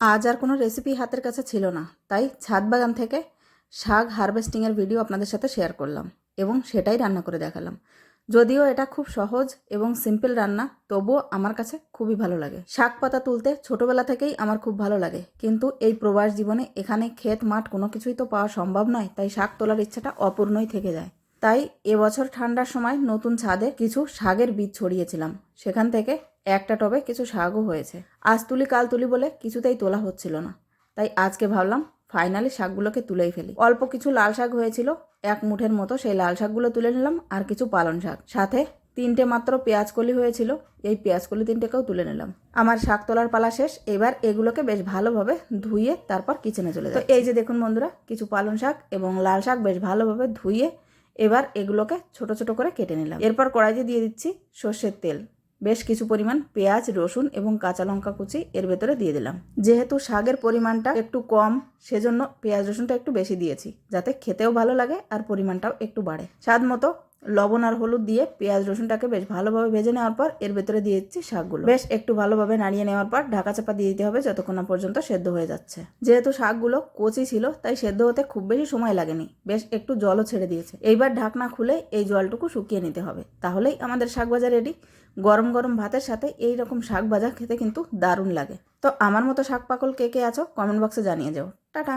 আজ আর কোনো রেসিপি হাতের কাছে ছিল না, তাই ছাদ বাগান থেকে শাক হারভেস্টিংয়ের ভিডিও আপনাদের সাথে শেয়ার করলাম এবং সেটাই রান্না করে দেখালাম। যদিও এটা খুব সহজ এবং সিম্পল রান্না, তবুও আমার কাছে খুবই ভালো লাগে। শাক পাতা তুলতে ছোটোবেলা থেকেই আমার খুব ভালো লাগে, কিন্তু এই প্রবাস জীবনে এখানে ক্ষেত মাঠ কোনো কিছুই তো পাওয়া সম্ভব নয়, তাই শাক তোলার ইচ্ছাটা অপূর্ণই থেকে যায়। তাই এবছর ঠান্ডার সময় নতুন ছাদে কিছু শাকের বীজ ছড়িয়েছিলাম, সেখান থেকে একটা টবে কিছু শাকও হয়েছে। আজ তুলি কাল তুলি বলে কিছুতেই তোলা হচ্ছিল না, তাই আজকে ভাবলাম ফাইনালি শাকগুলোকে তুলেই ফেলি। অল্প কিছু লাল শাক হয়েছিল, এক মুঠের মতো, সেই লাল শাকগুলো তুলে নিলাম, আর কিছু পালং শাক, সাথে 3টে মাত্র পেঁয়াজকলি হয়েছিল, এই পেঁয়াজকলি 3টেকেও তুলে নিলাম। আমার শাক তোলার পালা শেষ। এবার এগুলোকে বেশ ভালোভাবে ধুয়ে তারপর কিচেনে চলে যাই। তো এই যে দেখুন বন্ধুরা, কিছু পালং শাক এবং লাল শাক বেশ ভালোভাবে ধুয়ে এবার এগুলোকে ছোট ছোট করে কেটে নিলাম। এরপর কড়াইতে দিয়ে দিচ্ছি সর্ষের তেল, বেশ কিছু পরিমাণ পেঁয়াজ, রসুন এবং কাঁচা লঙ্কা কুচি এর ভেতরে দিয়ে দিলাম। যেহেতু শাকের পরিমাণটা একটু কম, সেজন্য পেঁয়াজ রসুনটা একটু বেশি দিয়েছি, যাতে খেতেও ভালো লাগে আর পরিমাণটাও একটু বাড়ে। স্বাদ মতো লবণ আর হলুদ দিয়ে পেঁয়াজ রসুনটাকে বেশ ভালোভাবে ভেজে নেওয়ার পর এর ভেতরে দিয়ে দিচ্ছি শাকগুলো। বেশ একটু ভালোভাবে নাড়িয়ে নেওয়ার পর ঢাকা চাপা দিয়ে দিতে হবে যতক্ষণ না পর্যন্ত সেদ্ধ হয়ে যাচ্ছে। যেহেতু শাকগুলো কচি ছিল, তাই সেদ্ধ হতে খুব বেশি সময় লাগেনি, বেশ একটু জলও ছেড়ে দিয়েছে। এইবার ঢাকনা খুলে এই জলটুকু শুকিয়ে নিতে হবে, তাহলেই আমাদের শাক ভাজা রেডি। গরম গরম ভাতের সাথে এই রকম শাক ভাজা খেতে কিন্তু দারুণ লাগে। তো আমার মতো শাক পাগল কে কে আছো কমেন্ট বক্সে জানিয়ে যাও। টাটা।